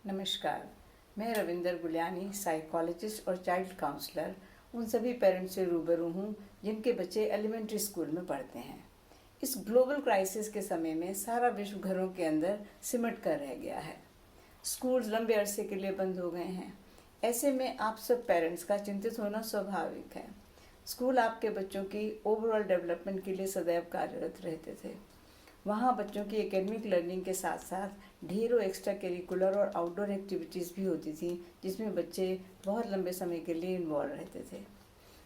नमस्कार। मैं रविंदर गुलियानी, साइकोलॉजिस्ट और चाइल्ड काउंसलर उन सभी पेरेंट्स से रूबरू हूँ जिनके बच्चे एलिमेंट्री स्कूल में पढ़ते हैं। इस ग्लोबल क्राइसिस के समय में सारा विश्व घरों के अंदर सिमट कर रह गया है। स्कूल्स लंबे अरसे के लिए बंद हो गए हैं। ऐसे में आप सब पेरेंट्स का चिंतित होना स्वाभाविक है। स्कूल आपके बच्चों की ओवरऑल डेवलपमेंट के लिए सदैव कार्यरत रहते थे। वहाँ बच्चों की एकेडमिक लर्निंग के साथ साथ ढेरों एक्स्ट्रा करिकुलर और आउटडोर एक्टिविटीज़ भी होती थी, जिसमें बच्चे बहुत लंबे समय के लिए इन्वॉल्व रहते थे।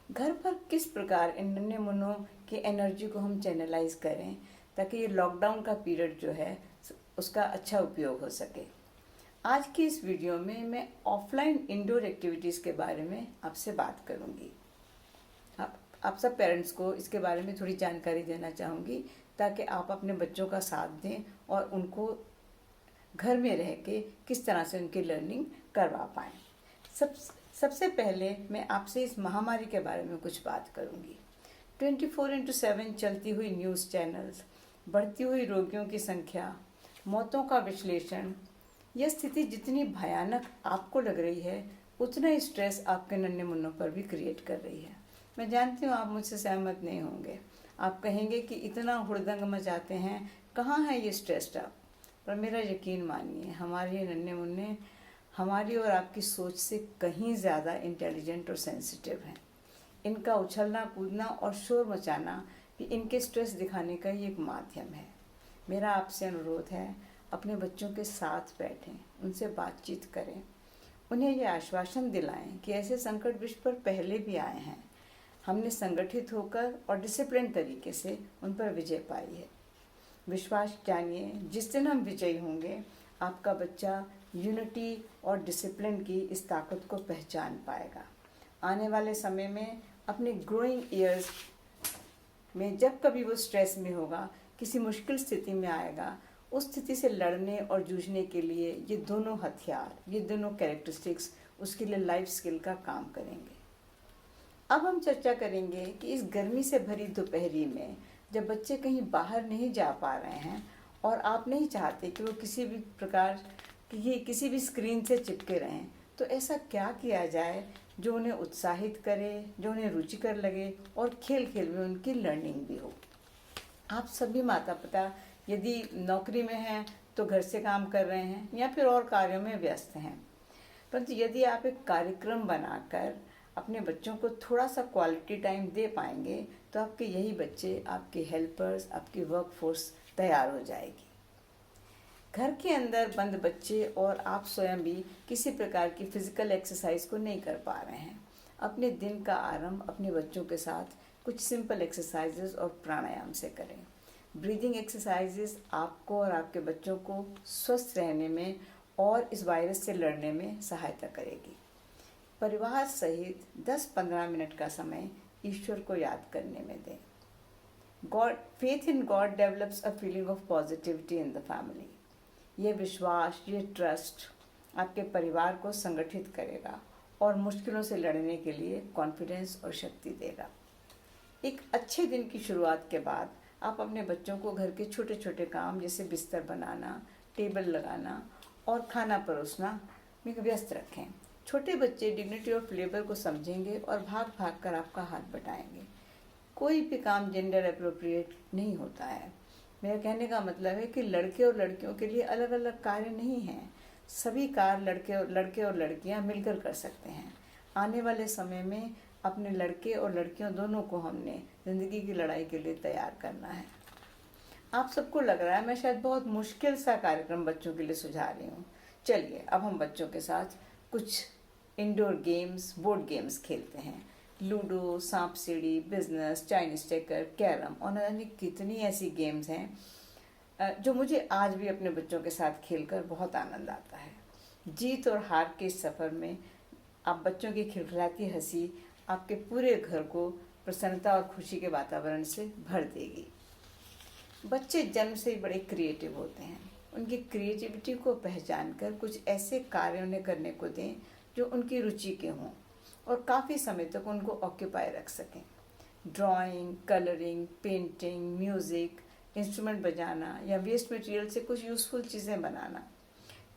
घर पर किस प्रकार इन नन्हे मुन्नों की एनर्जी को हम चैनलाइज करें ताकि ये लॉकडाउन का पीरियड जो है उसका अच्छा उपयोग हो सके। आज की इस वीडियो में मैं ऑफलाइन इंडोर एक्टिविटीज़ के बारे में आपसे बात करूँगी। आप सब पेरेंट्स को इसके बारे में थोड़ी जानकारी देना चाहूँगी ताकि आप अपने बच्चों का साथ दें और उनको घर में रह के किस तरह से उनकी लर्निंग करवा पाएँ। सबसे पहले मैं आपसे इस महामारी के बारे में कुछ बात करूँगी। 24/7 चलती हुई न्यूज़ चैनल्स, बढ़ती हुई रोगियों की संख्या, मौतों का विश्लेषण, यह स्थिति जितनी भयानक आपको लग रही है उतना ही स्ट्रेस आपके नन्हे मुन्नों पर भी क्रिएट कर रही है। मैं जानती हूँ आप मुझसे सहमत नहीं होंगे। आप कहेंगे कि इतना हुड़दंग मचाते हैं, कहाँ है ये स्ट्रेस्ड आप। पर मेरा यकीन मानिए, हमारे ये नन्हे मुन्ने हमारी और आपकी सोच से कहीं ज़्यादा इंटेलिजेंट और सेंसिटिव हैं। इनका उछलना कूदना और शोर मचाना भी इनके स्ट्रेस दिखाने का ही एक माध्यम है। मेरा आपसे अनुरोध है, अपने बच्चों के साथ बैठें, उनसे बातचीत करें, उन्हें ये आश्वासन दिलाएं कि ऐसे संकट विश्व पर पहले भी आए हैं। हमने संगठित होकर और डिसिप्लिन तरीके से उन पर विजय पाई है। विश्वास जानिए, जिस दिन हम विजयी होंगे आपका बच्चा यूनिटी और डिसिप्लिन की इस ताकत को पहचान पाएगा। आने वाले समय में अपने ग्रोइंग ईयर्स में जब कभी वो स्ट्रेस में होगा, किसी मुश्किल स्थिति में आएगा, उस स्थिति से लड़ने और जूझने के लिए ये दोनों हथियार, ये दोनों कैरेक्टरिस्टिक्स उसके लिए लाइफ स्किल का काम करेंगे। अब हम चर्चा करेंगे कि इस गर्मी से भरी दोपहरी में जब बच्चे कहीं बाहर नहीं जा पा रहे हैं और आप नहीं चाहते कि वो किसी भी प्रकार की किसी भी स्क्रीन से चिपके रहें, तो ऐसा क्या किया जाए जो उन्हें उत्साहित करे, जो उन्हें रुचिकर लगे और खेल खेल में उनकी लर्निंग भी हो। आप सभी माता पिता यदि नौकरी में हैं तो घर से काम कर रहे हैं या फिर और कार्यों में व्यस्त हैं, परंतु यदि आप एक कार्यक्रम बनाकर अपने बच्चों को थोड़ा सा क्वालिटी टाइम दे पाएंगे तो आपके यही बच्चे, आपके हेल्पर्स, आपकी वर्क फोर्स तैयार हो जाएगी। घर के अंदर बंद बच्चे और आप स्वयं भी किसी प्रकार की फिजिकल एक्सरसाइज को नहीं कर पा रहे हैं। अपने दिन का आरंभ अपने बच्चों के साथ कुछ सिंपल एक्सरसाइजेस और प्राणायाम से करें। ब्रीदिंग एक्सरसाइजेस आपको और आपके बच्चों को स्वस्थ रहने में और इस वायरस से लड़ने में सहायता करेगी। परिवार सहित 10-15 मिनट का समय ईश्वर को याद करने में दें। Faith in God develops a feeling of positivity in the family. ये विश्वास, ये ट्रस्ट आपके परिवार को संगठित करेगा और मुश्किलों से लड़ने के लिए कॉन्फिडेंस और शक्ति देगा। एक अच्छे दिन की शुरुआत के बाद आप अपने बच्चों को घर के छोटे छोटे काम जैसे बिस्तर बनाना, टेबल लगाना और खाना परोसना में व्यस्त रखें। छोटे बच्चे डिग्निटी ऑफ लेबर को समझेंगे और भाग भाग कर आपका हाथ बटाएंगे। कोई भी काम जेंडर अप्रोप्रिएट नहीं होता है। मेरा कहने का मतलब है कि लड़के और लड़कियों के लिए अलग अलग कार्य नहीं हैं। सभी कार्य लड़के और लड़कियां मिलकर कर सकते हैं। आने वाले समय में अपने लड़के और लड़कियों दोनों को हमने ज़िंदगी की लड़ाई के लिए तैयार करना है। आप सबको लग रहा है मैं शायद बहुत मुश्किल सा कार्यक्रम बच्चों के लिए सुझा रही हूँ। चलिए अब हम बच्चों के साथ कुछ इंडोर गेम्स, बोर्ड गेम्स खेलते हैं। लूडो, सांप सीढ़ी, बिजनेस, चाइनीज चेकर, कैरम और न जाने कितनी ऐसी गेम्स हैं जो मुझे आज भी अपने बच्चों के साथ खेलकर बहुत आनंद आता है। जीत और हार के इस सफ़र में आप बच्चों की खिलखिलाती हंसी आपके पूरे घर को प्रसन्नता और खुशी के वातावरण से भर देगी। बच्चे जन्म से ही बड़े क्रिएटिव होते हैं। उनकी क्रिएटिविटी को पहचान कर कुछ ऐसे कार्य उन्हें करने को दें जो उनकी रुचि के हों और काफ़ी समय तक उनको ऑक्यूपाई रख सकें। Drawing, colouring, painting, music, instrument बजाना या वेस्ट मटेरियल से कुछ यूज़फुल चीज़ें बनाना।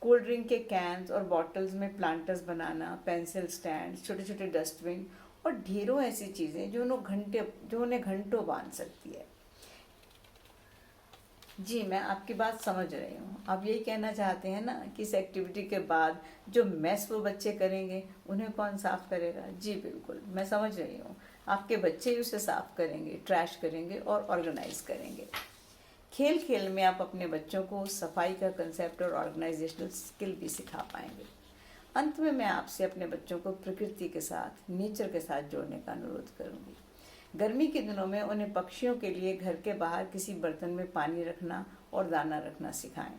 कोल्ड ड्रिंक के कैंस और बॉटल्स में प्लांटर्स बनाना, पेंसिल स्टैंड, छोटे छोटे डस्टबिन और ढेरों ऐसी चीज़ें जो उन्हें घंटों बांध सकती है। जी, मैं आपकी बात समझ रही हूँ। आप यही कहना चाहते हैं ना कि इस एक्टिविटी के बाद जो मेस वो बच्चे करेंगे उन्हें कौन साफ़ करेगा? जी बिल्कुल, मैं समझ रही हूँ। आपके बच्चे ही उसे साफ़ करेंगे, ट्रैश करेंगे और ऑर्गेनाइज करेंगे। खेल खेल में आप अपने बच्चों को सफाई का कंसेप्ट और ऑर्गेनाइजेशनल स्किल भी सिखा पाएंगे। अंत में मैं आपसे अपने बच्चों को प्रकृति के साथ, नेचर के साथ जोड़ने का अनुरोध करूँगी। गर्मी के दिनों में उन्हें पक्षियों के लिए घर के बाहर किसी बर्तन में पानी रखना और दाना रखना सिखाएं।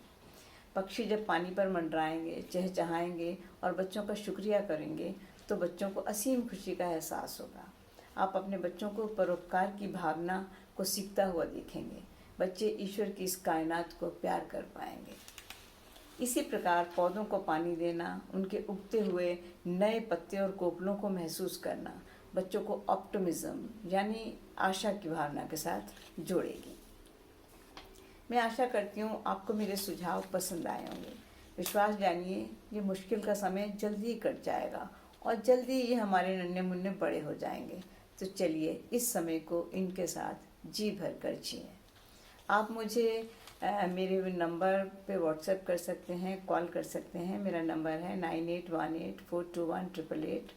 पक्षी जब पानी पर मंडराएंगे, चहचहाएंगे और बच्चों का शुक्रिया करेंगे तो बच्चों को असीम खुशी का एहसास होगा। आप अपने बच्चों को परोपकार की भावना को सीखता हुआ देखेंगे। बच्चे ईश्वर की इस कायनात को प्यार कर पाएंगे। इसी प्रकार पौधों को पानी देना, उनके उगते हुए नए पत्ते और कोपलों को महसूस करना बच्चों को ऑप्टिमिज्म यानी आशा की भावना के साथ जोड़ेगी। मैं आशा करती हूँ आपको मेरे सुझाव पसंद आए होंगे। विश्वास जानिए, ये मुश्किल का समय जल्दी ही कट जाएगा और जल्दी ये हमारे नन्हे मुन्ने बड़े हो जाएंगे। तो चलिए इस समय को इनके साथ जी भर कर जिए। आप मुझे मेरे नंबर पे व्हाट्सएप कर सकते हैं, कॉल कर सकते हैं। मेरा नंबर है 9818421888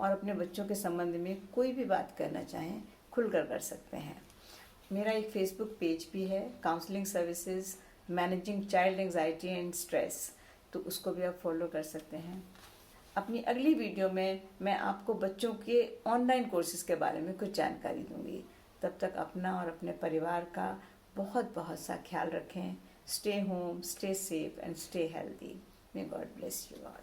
और अपने बच्चों के संबंध में कोई भी बात करना चाहें खुलकर कर सकते हैं। मेरा एक फेसबुक पेज भी है, counselling services managing child anxiety and stress, तो उसको भी आप फॉलो कर सकते हैं। अपनी अगली वीडियो में मैं आपको बच्चों के ऑनलाइन कोर्सेज के बारे में कुछ जानकारी दूंगी। तब तक अपना और अपने परिवार का बहुत बहुत सा ख्याल रखें। Stay home, stay safe and stay healthy. May God bless you all.